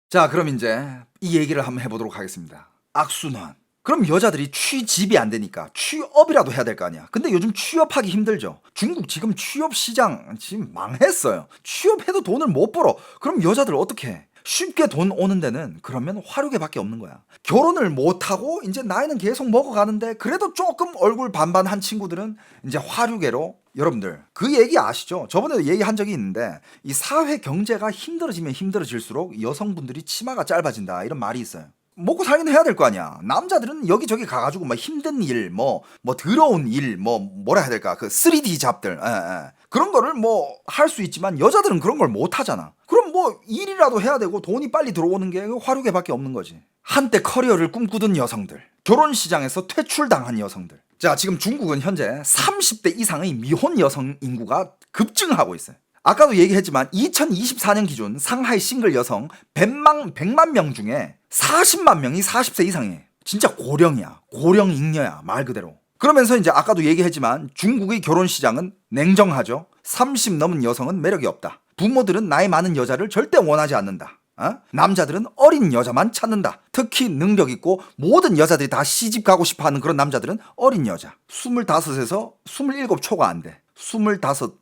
자, 그럼 이제 이 얘기를 한번 해보도록 하겠습니다. 악순환. 그럼 여자들이 취집이 안 되니까 취업이라도 해야 될 거 아니야. 근데 요즘 취업하기 힘들죠. 중국 지금 취업 시장 지금 망했어요. 취업해도 돈을 못 벌어. 그럼 여자들 어떻게 해? 쉽게 돈 오는 데는 그러면 화류계밖에 없는 거야. 결혼을 못 하고 이제 나이는 계속 먹어가는데 그래도 조금 얼굴 반반한 친구들은 이제 화류계로. 여러분들 그 얘기 아시죠? 저번에도 얘기한 적이 있는데 이 사회 경제가 힘들어지면 힘들어질수록 여성분들이 치마가 짧아진다 이런 말이 있어요. 먹고 살긴 해야 될 거 아니야. 남자들은 여기저기 가가지고 막 힘든 일, 뭐 더러운 일, 뭐라 해야 될까, 그 3D 잡들, 그런 거를 뭐 할 수 있지만 여자들은 그런 걸 못 하잖아. 그럼 뭐 일이라도 해야 되고 돈이 빨리 들어오는 게 화류계밖에 없는 거지. 한때 커리어를 꿈꾸던 여성들, 결혼 시장에서 퇴출당한 여성들. 자, 지금 중국은 현재 30대 이상의 미혼 여성 인구가 급증하고 있어요. 아까도 얘기했지만 2024년 기준 상하이 싱글 여성 100만 명 중에 40만 명이 40세 이상이에요. 진짜 고령이야. 고령 잉여야, 말 그대로. 그러면서 이제 아까도 얘기했지만 중국의 결혼 시장은 냉정하죠. 30 넘은 여성은 매력이 없다. 부모들은 나이 많은 여자를 절대 원하지 않는다. 남자들은 어린 여자만 찾는다. 특히 능력 있고 모든 여자들이 다 시집 가고 싶어하는 그런 남자들은 어린 여자. 25에서 27 초가 안 돼. 25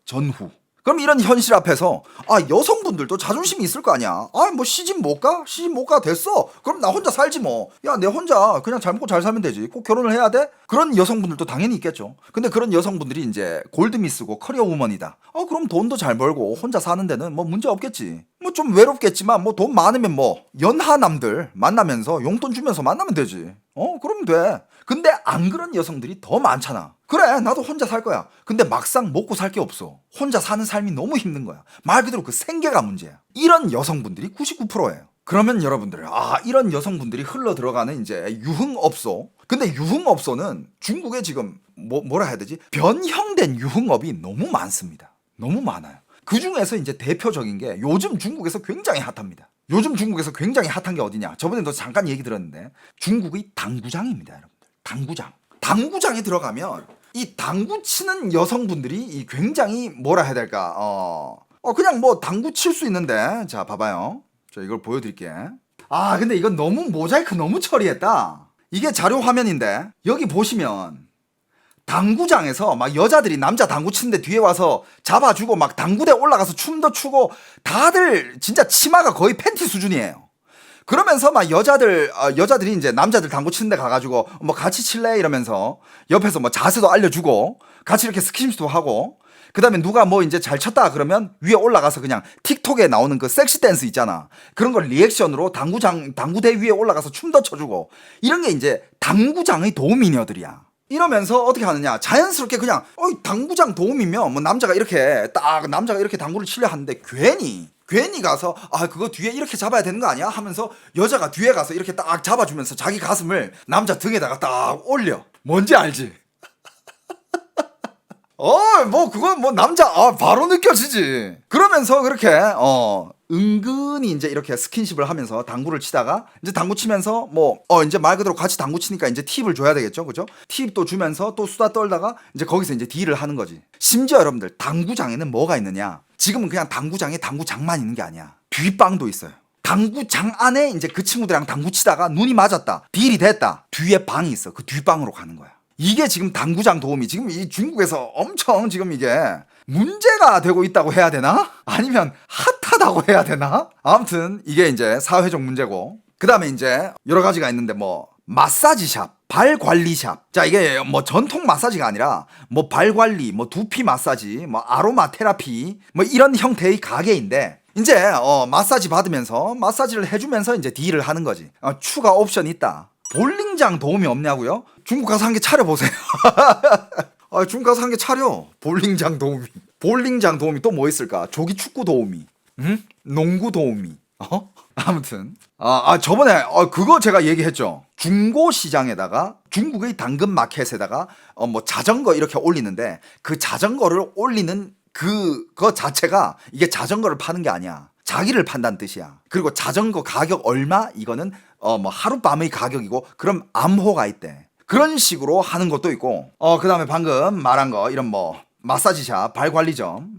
전후. 그럼 이런 현실 앞에서 여성분들도 자존심이 있을 거 아니야. 뭐 시집 못 가? 시집 못 가 됐어. 그럼 나 혼자 살지 뭐. 야, 내 혼자 그냥 잘 먹고 잘 살면 되지. 꼭 결혼을 해야 돼? 그런 여성분들도 당연히 있겠죠. 근데 그런 여성분들이 이제 골드미스고 커리어 우먼이다. 그럼 돈도 잘 벌고 혼자 사는 데는 뭐 문제 없겠지. 뭐 좀 외롭겠지만 뭐 돈 많으면 뭐 연하남들 만나면서 용돈 주면서 만나면 되지. 그러면 돼. 근데 안 그런 여성들이 더 많잖아. 그래, 나도 혼자 살 거야. 근데 막상 먹고 살 게 없어. 혼자 사는 삶이 너무 힘든 거야. 말 그대로 그 생계가 문제야. 이런 여성분들이 99%예요. 그러면 여러분들, 이런 여성분들이 흘러 들어가는 이제 유흥업소. 근데 유흥업소는 중국에 지금 뭐라 해야 되지? 변형된 유흥업이 너무 많습니다. 너무 많아요. 그 중에서 이제 대표적인 게 요즘 중국에서 굉장히 핫합니다. 요즘 중국에서 굉장히 핫한 게 어디냐? 저번에도 잠깐 얘기 들었는데 중국의 당구장입니다, 여러분들. 당구장. 당구장에 들어가면 이 당구 치는 여성분들이 굉장히 뭐라 해야 될까? 그냥 뭐 당구 칠 수 있는데, 자, 봐봐요. 자, 이걸 보여드릴게. 근데 이건 너무 모자이크 너무 처리했다. 이게 자료 화면인데 여기 보시면 당구장에서 막 여자들이 남자 당구 치는데 뒤에 와서 잡아주고 막 당구대 올라가서 춤도 추고 다들 진짜 치마가 거의 팬티 수준이에요. 그러면서 막 여자들이 이제 남자들 당구 치는데 가가지고 뭐 같이 칠래 이러면서 옆에서 뭐 자세도 알려주고 같이 이렇게 스킨십도 하고, 그 다음에 누가 뭐 이제 잘 쳤다 그러면 위에 올라가서 그냥 틱톡에 나오는 그 섹시 댄스 있잖아. 그런 걸 리액션으로 당구대 위에 올라가서 춤도 춰주고, 이런 게 이제 당구장의 도우미녀들이야. 이러면서 어떻게 하느냐, 자연스럽게 그냥 당구장 도우미면 뭐 남자가 이렇게 당구를 치려 하는데 괜히 가서 그거 뒤에 이렇게 잡아야 되는 거 아니야? 하면서 여자가 뒤에 가서 이렇게 딱 잡아주면서 자기 가슴을 남자 등에다가 딱 올려. 뭔지 알지? 뭐 그건 뭐 남자 바로 느껴지지. 그러면서 그렇게 은근히 이제 이렇게 스킨십을 하면서 당구를 치다가 이제 당구 치면서 이제 말 그대로 같이 당구 치니까 이제 팁을 줘야 되겠죠, 그죠? 팁도 주면서 또 수다 떨다가 이제 거기서 이제 딜을 하는 거지. 심지어 여러분들 당구장에는 뭐가 있느냐? 지금은 그냥 당구장에 당구장만 있는 게 아니야. 뒷방도 있어요. 당구장 안에 이제 그 친구들이랑 당구 치다가 눈이 맞았다, 딜이 됐다, 뒤에 방이 있어. 그 뒷방으로 가는 거야. 이게 지금 당구장 도우미, 지금 이 중국에서 엄청 지금 이게 문제가 되고 있다고 해야 되나? 아니면 핫하다고 해야 되나? 아무튼 이게 이제 사회적 문제고, 그 다음에 이제 여러 가지가 있는데 뭐 마사지샵, 발관리샵. 자, 이게 뭐 전통 마사지가 아니라 뭐 발관리, 뭐 두피 마사지, 뭐 아로마 테라피, 뭐 이런 형태의 가게인데 이제 마사지 받으면서 마사지를 해주면서 이제 딜을 하는 거지. 추가 옵션이 있다. 볼링장 도우미 없냐고요? 중국 가서 한 개 차려보세요. 중국 가서 한 개 차려. 볼링장 도우미. 볼링장 도우미 또 뭐 있을까? 조기 축구 도우미. 농구 도우미. 아무튼 저번에 그거 제가 얘기했죠. 중고 시장에다가 중국의 당근 마켓에다가 뭐 자전거 이렇게 올리는데 그 자전거를 올리는 그거 자체가 이게 자전거를 파는 게 아니야. 자기를 판다는 뜻이야. 그리고 자전거 가격 얼마? 이거는 뭐 하룻밤의 가격이고, 그럼 암호가 있대. 그런 식으로 하는 것도 있고, 그 다음에 방금 말한 거 이런 뭐 마사지샵, 발관리점,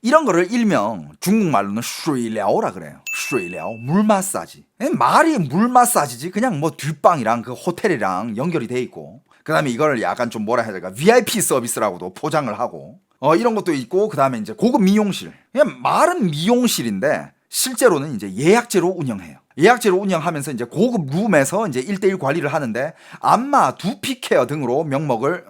이런 거를 일명 중국말로는 슈이랴오라 그래요. 슈이랴오, 물 마사지. 말이 물 마사지지 그냥 뭐 뒷방이랑 그 호텔이랑 연결이 돼 있고, 그 다음에 이걸 약간 좀 뭐라 해야 될까, VIP 서비스라고도 포장을 하고, 이런 것도 있고, 그 다음에 이제 고급 미용실. 그냥 말은 미용실인데 실제로는 이제 예약제로 운영해요. 예약제로 운영하면서 이제 고급 룸에서 이제 1대1 관리를 하는데, 안마, 두피 케어 등으로 명목을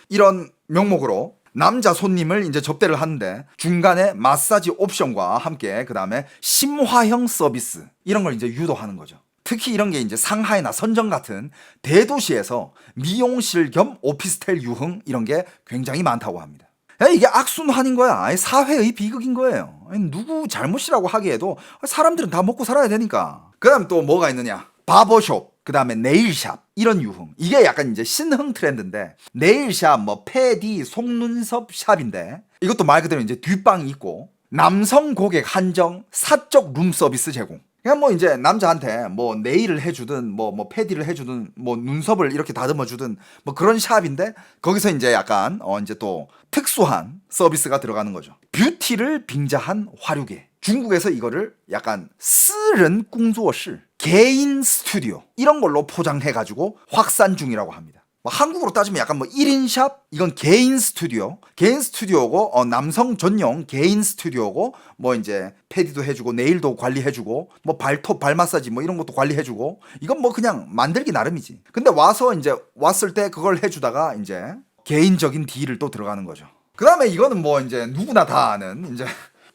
이런 명목으로 남자 손님을 이제 접대를 하는데, 중간에 마사지 옵션과 함께 그 다음에 심화형 서비스 이런 걸 이제 유도하는 거죠. 특히 이런 게 이제 상하이나 선정 같은 대도시에서 미용실 겸 오피스텔 유흥 이런 게 굉장히 많다고 합니다. 이게 악순환인 거야. 사회의 비극인 거예요. 누구 잘못이라고 하기에도 사람들은 다 먹고 살아야 되니까. 그 다음 또 뭐가 있느냐, 바버숍, 그 다음에 네일샵 이런 유흥. 이게 약간 이제 신흥 트렌드인데, 네일샵, 뭐 패디, 속눈썹 샵인데, 이것도 말 그대로 이제 뒷방이 있고, 남성 고객 한정 사적 룸 서비스 제공. 그냥 뭐 이제 남자한테 뭐 네일을 해주든 뭐 패디를 해주든 뭐 눈썹을 이렇게 다듬어 주든 뭐 그런 샵인데, 거기서 이제 약간 이제 또 특수한 서비스가 들어가는 거죠. 뷰티를 빙자한 화류계. 중국에서 이거를 약간私人工作室, 개인 스튜디오 이런 걸로 포장해가지고 확산 중이라고 합니다. 뭐 한국으로 따지면 약간 뭐 1인 샵, 이건 개인 스튜디오, 개인 스튜디오고, 남성 전용 개인 스튜디오고, 뭐 이제 패디도 해주고 네일도 관리해주고, 뭐 발톱, 발 마사지 뭐 이런 것도 관리해주고, 이건 뭐 그냥 만들기 나름이지. 근데 와서 이제 왔을 때 그걸 해주다가 이제 개인적인 딜을 또 들어가는 거죠. 그 다음에 이거는 뭐 이제 누구나 다 아는, 이제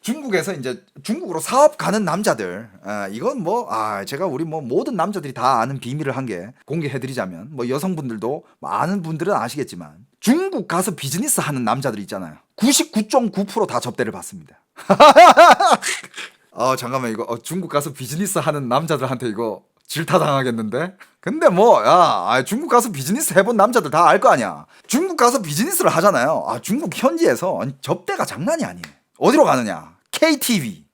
중국에서 이제 중국으로 사업 가는 남자들, 이건 뭐 제가 우리 뭐 모든 남자들이 다 아는 비밀을 한 개 공개해드리자면, 뭐 여성분들도 아는 분들은 아시겠지만, 중국 가서 비즈니스 하는 남자들 있잖아요. 99.9% 다 접대를 받습니다. 잠깐만, 이거 중국 가서 비즈니스 하는 남자들한테 이거 질타당하겠는데? 근데 뭐, 중국 가서 비즈니스 해본 남자들 다 알 거 아니야. 중국 가서 비즈니스를 하잖아요. 중국 현지에서 접대가 장난이 아니에요. 어디로 가느냐? KTV.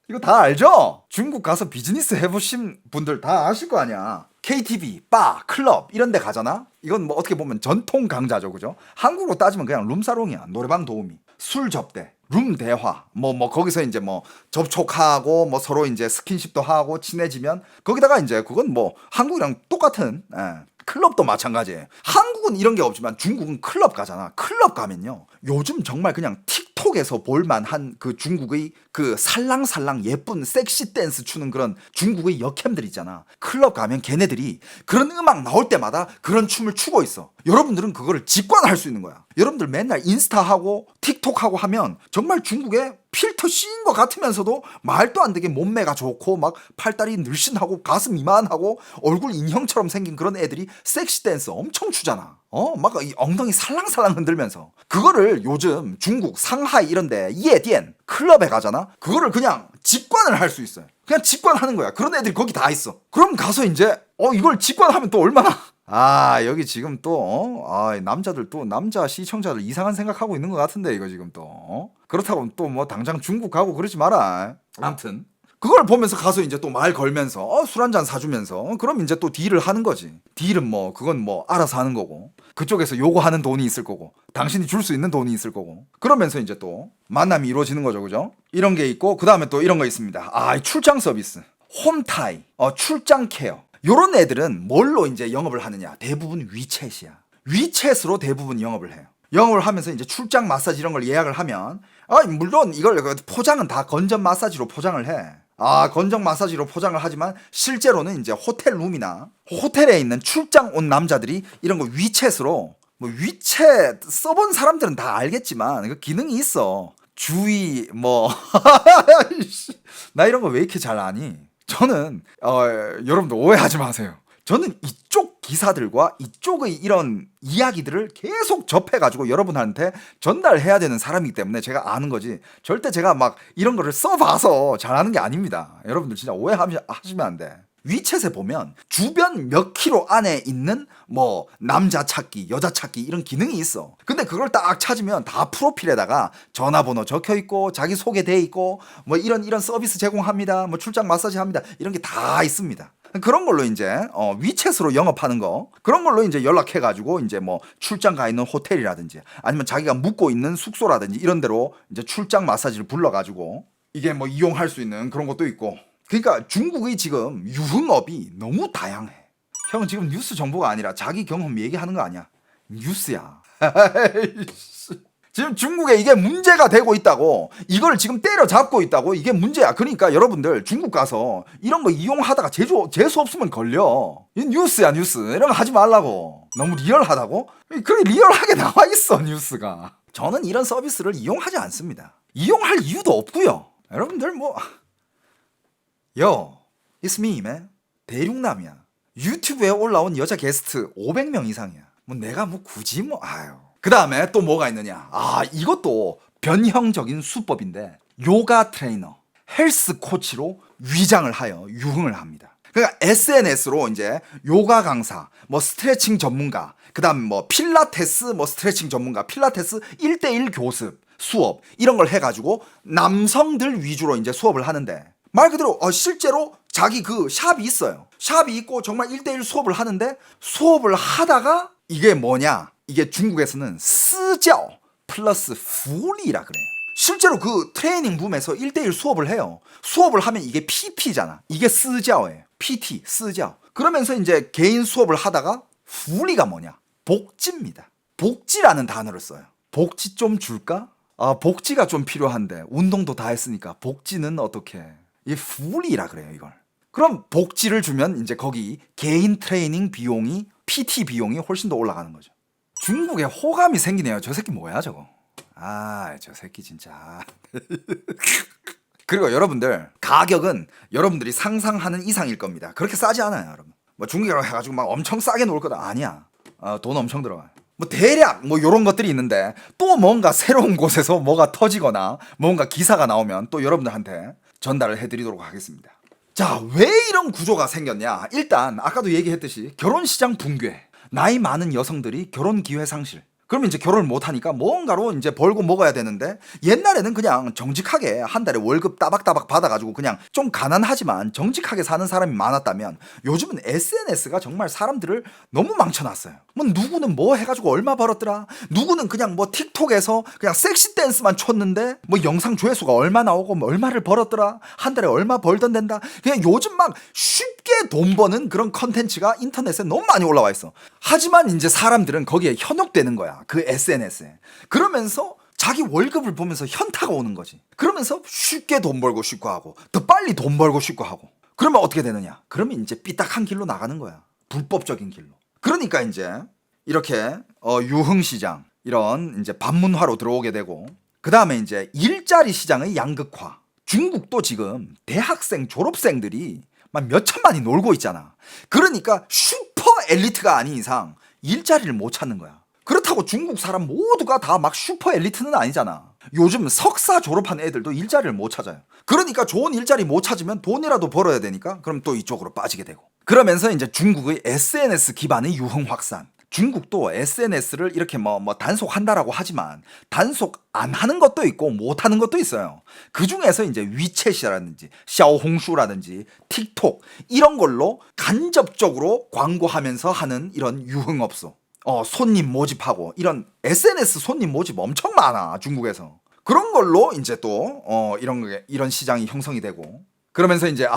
이거 다 알죠? 중국 가서 비즈니스 해보신 분들 다 아실 거 아니야. KTV, 바, 클럽 이런 데 가잖아? 이건 뭐 어떻게 보면 전통 강자죠, 그죠? 한국으로 따지면 그냥 룸사롱이야. 노래방 도우미. 술 접대, 룸 대화, 뭐 거기서 이제 뭐 접촉하고 뭐 서로 이제 스킨십도 하고 친해지면, 거기다가 이제 그건 뭐 한국이랑 똑같은, 클럽도 마찬가지예요. 한국은 이런 게 없지만 중국은 클럽 가잖아. 클럽 가면요, 요즘 정말 그냥 틱톡에서 볼만한 그 중국의 그 살랑살랑 예쁜 섹시 댄스 추는 그런 중국의 여캠들 있잖아. 클럽 가면 걔네들이 그런 음악 나올 때마다 그런 춤을 추고 있어. 여러분들은 그거를 직관할 수 있는 거야. 여러분들 맨날 인스타하고 틱톡하고 하면 정말 중국에 필터 씌인 것 같으면서도 말도 안 되게 몸매가 좋고 막 팔다리 늘씬하고 가슴 이만하고 얼굴 인형처럼 생긴 그런 애들이 섹시 댄스 엄청 추잖아. 막 이 엉덩이 살랑살랑 흔들면서. 그거를 요즘 중국 상하이 이런데 예디엔 클럽에 가잖아. 그거를 그냥 직관을 할 수 있어요. 그냥 직관하는 거야. 그런 애들이 거기 다 있어. 그럼 가서 이제 이걸 직관하면 또 얼마나 여기 지금 또 남자들, 또 남자 시청자들 이상한 생각하고 있는 것 같은데, 이거 지금 또 그렇다고 또 뭐 당장 중국 가고 그러지 마라. 아무튼 그걸 보면서 가서 이제 또 말 걸면서 술 한잔 사주면서, 그럼 이제 또 딜을 하는 거지. 딜은 뭐 그건 뭐 알아서 하는 거고, 그쪽에서 요구하는 돈이 있을 거고, 당신이 줄 수 있는 돈이 있을 거고, 그러면서 이제 또 만남이 이루어지는 거죠, 그죠? 이런 게 있고, 그 다음에 또 이런 거 있습니다. 출장 서비스, 홈타이, 출장 케어. 요런 애들은 뭘로 이제 영업을 하느냐? 대부분 위챗이야. 위챗으로 대부분 영업을 해요. 영업을 하면서 이제 출장 마사지 이런 걸 예약을 하면, 물론 이걸 포장은 다 건전 마사지로 포장을 해. 건전 마사지로 포장을 하지만 실제로는 이제 호텔 룸이나 호텔에 있는 출장 온 남자들이 이런 거 위챗으로, 뭐 위챗 써본 사람들은 다 알겠지만 그 기능이 있어. 주의 뭐 나 이런 거 왜 이렇게 잘 아니? 저는 여러분들 오해하지 마세요. 저는 이쪽 기사들과 이쪽의 이런 이야기들을 계속 접해가지고 여러분한테 전달해야 되는 사람이기 때문에 제가 아는 거지, 절대 제가 막 이런 거를 써봐서 잘하는 게 아닙니다. 여러분들 진짜 오해하시면 안 돼. 위챗에 보면 주변 몇 킬로 안에 있는 뭐 남자 찾기, 여자 찾기 이런 기능이 있어. 근데 그걸 딱 찾으면 다 프로필에다가 전화번호 적혀 있고, 자기 소개돼 있고, 뭐 이런 서비스 제공합니다, 뭐 출장 마사지 합니다, 이런 게 다 있습니다. 그런 걸로 이제 위챗으로 영업하는 거 그런 걸로 이제 연락해가지고 이제 뭐 출장 가 있는 호텔이라든지 아니면 자기가 묵고 있는 숙소라든지 이런 데로 이제 출장 마사지를 불러가지고 이게 뭐 이용할 수 있는 그런 것도 있고. 그러니까 중국의 지금 유흥업이 너무 다양해. 형 지금 뉴스 정보가 아니라 자기 경험 얘기하는 거 아니야. 뉴스야. 지금 중국에 이게 문제가 되고 있다고, 이걸 지금 때려잡고 있다고, 이게 문제야. 그러니까 여러분들 중국 가서 이런 거 이용하다가 재수 없으면 걸려. 이 뉴스야 뉴스. 이런 거 하지 말라고. 너무 리얼하다고? 그래 리얼하게 나와 있어 뉴스가. 저는 이런 서비스를 이용하지 않습니다. 이용할 이유도 없고요. 여러분들 뭐 it's me man. 대륙남이야. 유튜브에 올라온 여자 게스트 500명 이상이야. 뭐 내가 뭐 굳이 뭐 아유. 그 다음에 또 뭐가 있느냐. 이것도 변형적인 수법인데 요가 트레이너, 헬스 코치로 위장을 하여 유흥을 합니다. 그러니까 SNS로 이제 요가 강사, 뭐 스트레칭 전문가, 그 다음 뭐 필라테스 뭐 스트레칭 전문가, 필라테스 1대1 교습, 수업 이런 걸 해가지고 남성들 위주로 이제 수업을 하는데 말 그대로 실제로 자기 그 샵이 있어요. 샵이 있고 정말 1대1 수업을 하는데 수업을 하다가 이게 뭐냐. 이게 중국에서는 스教플러스 후리라 그래요. 실제로 그 트레이닝 붐에서 1대1 수업을 해요. 수업을 하면 이게 PT잖아. 이게 스教예요. PT, 스教. 그러면서 이제 개인 수업을 하다가 후리가 뭐냐? 복지입니다. 복지라는 단어를 써요. 복지 좀 줄까? 복지가 좀 필요한데 운동도 다 했으니까 복지는 어떻게? 이 후리라 그래요, 이걸. 그럼 복지를 주면 이제 거기 개인 트레이닝 비용이 PT 비용이 훨씬 더 올라가는 거죠. 중국에 호감이 생기네요. 저 새끼 뭐야 저거. 저 새끼 진짜. 그리고 여러분들 가격은 여러분들이 상상하는 이상일 겁니다. 그렇게 싸지 않아요, 여러분. 뭐 중국이라고 해가지고 막 엄청 싸게 놓을 거다 아니야. 돈 엄청 들어가요. 뭐 대략 뭐 요런 것들이 있는데 또 뭔가 새로운 곳에서 뭐가 터지거나 뭔가 기사가 나오면 또 여러분들한테 전달을 해드리도록 하겠습니다. 자, 왜 이런 구조가 생겼냐? 일단 아까도 얘기했듯이 결혼시장 붕괴, 나이 많은 여성들이 결혼 기회 상실. 그러면 이제 결혼을 못하니까 뭔가로 이제 벌고 먹어야 되는데 옛날에는 그냥 정직하게 한 달에 월급 따박따박 받아가지고 그냥 좀 가난하지만 정직하게 사는 사람이 많았다면 요즘은 SNS가 정말 사람들을 너무 망쳐놨어요. 뭐 누구는 뭐 해가지고 얼마 벌었더라, 누구는 그냥 뭐 틱톡에서 그냥 섹시 댄스만 췄는데 뭐 영상 조회수가 얼마 나오고 뭐 얼마를 벌었더라, 한 달에 얼마 벌던 된다. 그냥 요즘 막 쉽게 돈 버는 그런 컨텐츠가 인터넷에 너무 많이 올라와 있어. 하지만 이제 사람들은 거기에 현혹되는 거야. 그 SNS에. 그러면서 자기 월급을 보면서 현타가 오는 거지. 그러면서 쉽게 돈 벌고 싶고 하고 더 빨리 돈 벌고 싶고 하고. 그러면 어떻게 되느냐? 그러면 이제 삐딱한 길로 나가는 거야. 불법적인 길로. 그러니까 이제 이렇게 유흥시장 이런 이제 반문화로 들어오게 되고, 그 다음에 이제 일자리 시장의 양극화. 중국도 지금 대학생 졸업생들이 막 몇천만이 놀고 있잖아. 그러니까 슈퍼 엘리트가 아닌 이상 일자리를 못 찾는 거야. 그렇다고 중국 사람 모두가 다 막 슈퍼 엘리트는 아니잖아. 요즘 석사 졸업한 애들도 일자리를 못 찾아요. 그러니까 좋은 일자리 못 찾으면 돈이라도 벌어야 되니까 그럼 또 이쪽으로 빠지게 되고. 그러면서 이제 중국의 SNS 기반의 유흥 확산. 중국도 SNS를 이렇게 뭐 단속한다라고 하지만 단속 안 하는 것도 있고 못 하는 것도 있어요. 그 중에서 이제 위챗이라든지 샤오홍슈라든지 틱톡 이런 걸로 간접적으로 광고하면서 하는 이런 유흥업소. 손님 모집하고 이런 SNS 손님 모집 엄청 많아 중국에서. 그런 걸로 이제 또 이런 시장이 형성이 되고, 그러면서 이제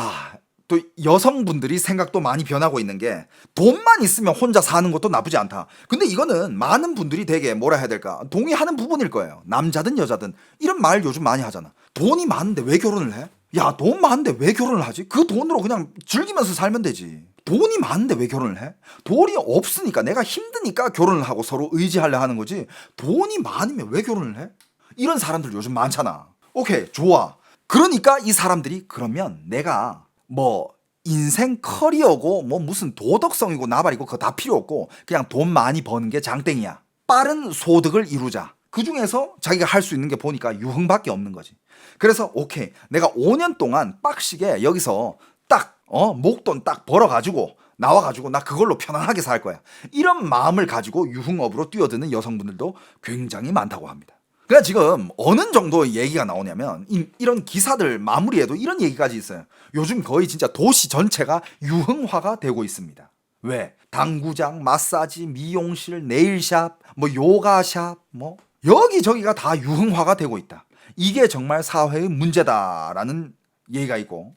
또 여성분들이 생각도 많이 변하고 있는 게 돈만 있으면 혼자 사는 것도 나쁘지 않다. 근데 이거는 많은 분들이 되게 뭐라 해야 될까 동의하는 부분일 거예요. 남자든 여자든 이런 말 요즘 많이 하잖아. 돈이 많은데 왜 결혼을 해? 야, 돈 많은데 왜 결혼을 하지? 그 돈으로 그냥 즐기면서 살면 되지. 돈이 많은데 왜 결혼을 해? 돈이 없으니까, 내가 힘드니까 결혼을 하고 서로 의지하려 하는 거지. 돈이 많으면 왜 결혼을 해? 이런 사람들 요즘 많잖아. 오케이, 좋아. 그러니까 이 사람들이 그러면 내가 뭐 인생 커리어고 뭐 무슨 도덕성이고 나발이고 그거 다 필요 없고 그냥 돈 많이 버는 게 장땡이야. 빠른 소득을 이루자. 그 중에서 자기가 할 수 있는 게 보니까 유흥밖에 없는 거지. 그래서 오케이, 내가 5년 동안 빡시게 여기서 딱 목돈 딱 벌어가지고 나와가지고 나 그걸로 편안하게 살 거야. 이런 마음을 가지고 유흥업으로 뛰어드는 여성분들도 굉장히 많다고 합니다. 그러니까 지금 어느 정도 얘기가 나오냐면 이런 기사들 마무리에도 이런 얘기까지 있어요. 요즘 거의 진짜 도시 전체가 유흥화가 되고 있습니다. 왜? 당구장, 마사지, 미용실, 네일샵, 뭐 요가샵, 뭐 여기저기가 다 유흥화가 되고 있다. 이게 정말 사회의 문제다라는 얘기가 있고.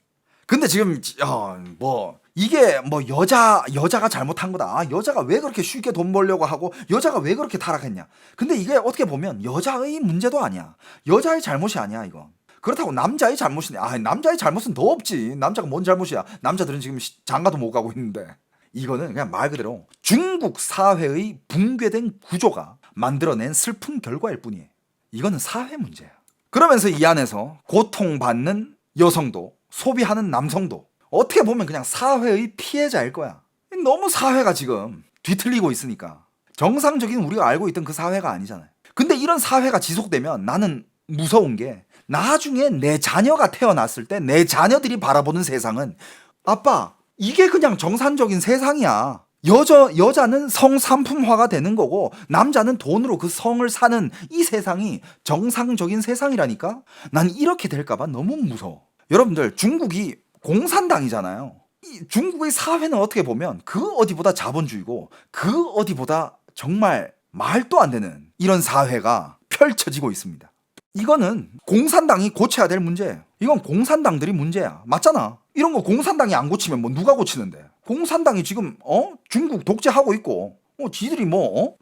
근데 지금 뭐 이게 뭐 여자가 잘못한 거다. 여자가 왜 그렇게 쉽게 돈 벌려고 하고 여자가 왜 그렇게 타락했냐. 근데 이게 어떻게 보면 여자의 문제도 아니야. 여자의 잘못이 아니야, 이건. 그렇다고 남자의 잘못이냐. 남자의 잘못은 더 없지. 남자가 뭔 잘못이야. 남자들은 지금 장가도 못 가고 있는데. 이거는 그냥 말 그대로 중국 사회의 붕괴된 구조가 만들어낸 슬픈 결과일 뿐이에요. 이거는 사회 문제야. 그러면서 이 안에서 고통받는 여성도 소비하는 남성도 어떻게 보면 그냥 사회의 피해자일 거야. 너무 사회가 지금 뒤틀리고 있으니까. 정상적인 우리가 알고 있던 그 사회가 아니잖아요. 근데 이런 사회가 지속되면 나는 무서운 게 나중에 내 자녀가 태어났을 때 내 자녀들이 바라보는 세상은 아빠, 이게 그냥 정상적인 세상이야. 여자는 성상품화가 되는 거고 남자는 돈으로 그 성을 사는 이 세상이 정상적인 세상이라니까? 난 이렇게 될까봐 너무 무서워. 여러분들, 중국이 공산당이잖아요. 이 중국의 사회는 어떻게 보면 그 어디보다 자본주의고 그 어디보다 정말 말도 안 되는 이런 사회가 펼쳐지고 있습니다. 이거는 공산당이 고쳐야 될 문제예요. 이건 공산당들이 문제야. 맞잖아. 이런 거 공산당이 안 고치면 뭐 누가 고치는데? 공산당이 지금 중국 독재하고 있고 지들이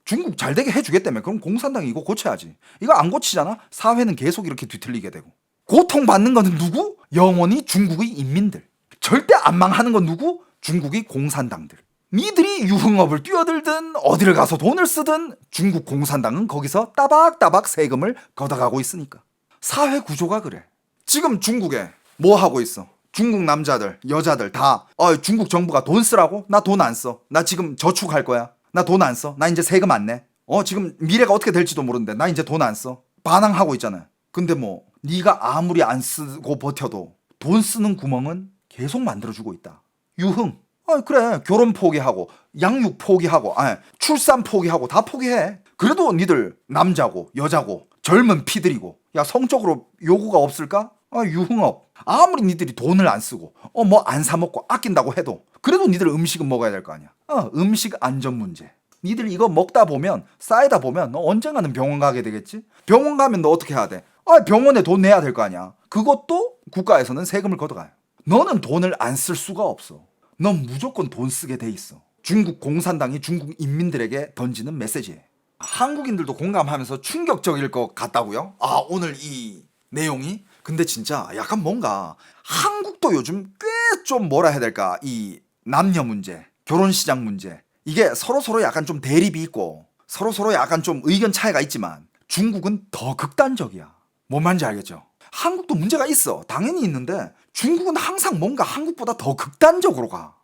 중국 잘 되게 해주겠다며. 그럼 공산당이 이거 고쳐야지. 이거 안 고치잖아? 사회는 계속 이렇게 뒤틀리게 되고. 고통받는 거는 누구? 영원히 중국의 인민들. 절대 안 망하는 건 누구? 중국의 공산당들. 니들이 유흥업을 뛰어들든 어디를 가서 돈을 쓰든 중국 공산당은 거기서 따박따박 세금을 걷어가고 있으니까. 사회 구조가 그래. 지금 중국에 뭐 하고 있어? 중국 남자들, 여자들 다 중국 정부가 돈 쓰라고? 나 돈 안 써. 나 지금 저축할 거야. 나 돈 안 써. 나 이제 세금 안 내. 지금 미래가 어떻게 될지도 모르는데 나 이제 돈 안 써. 반항하고 있잖아요. 근데 네가 아무리 안 쓰고 버텨도 돈 쓰는 구멍은 계속 만들어주고 있다. 유흥. 그래. 결혼 포기하고 양육 포기하고 출산 포기하고 다 포기해. 그래도 니들 남자고 여자고 젊은 피들이고 야, 성적으로 요구가 없을까? 유흥업. 아무리 니들이 돈을 안 쓰고 뭐 안 사 먹고 아낀다고 해도 그래도 니들 음식은 먹어야 될 거 아니야. 음식 안전 문제. 니들 이거 먹다 보면 쌓이다 보면 너 언젠가는 병원 가게 되겠지? 병원 가면 너 어떻게 해야 돼? 병원에 돈 내야 될 거 아니야. 그것도 국가에서는 세금을 걷어가요. 너는 돈을 안 쓸 수가 없어. 넌 무조건 돈 쓰게 돼 있어. 중국 공산당이 중국 인민들에게 던지는 메시지예요. 한국인들도 공감하면서 충격적일 것 같다고요? 오늘 이 내용이? 근데 진짜 약간 뭔가 한국도 요즘 꽤 좀 뭐라 해야 될까? 이 남녀 문제, 결혼 시장 문제, 이게 서로 약간 좀 대립이 있고 서로 약간 좀 의견 차이가 있지만 중국은 더 극단적이야. 뭔 말인지 알겠죠? 한국도 문제가 있어. 당연히 있는데 중국은 항상 뭔가 한국보다 더 극단적으로 가.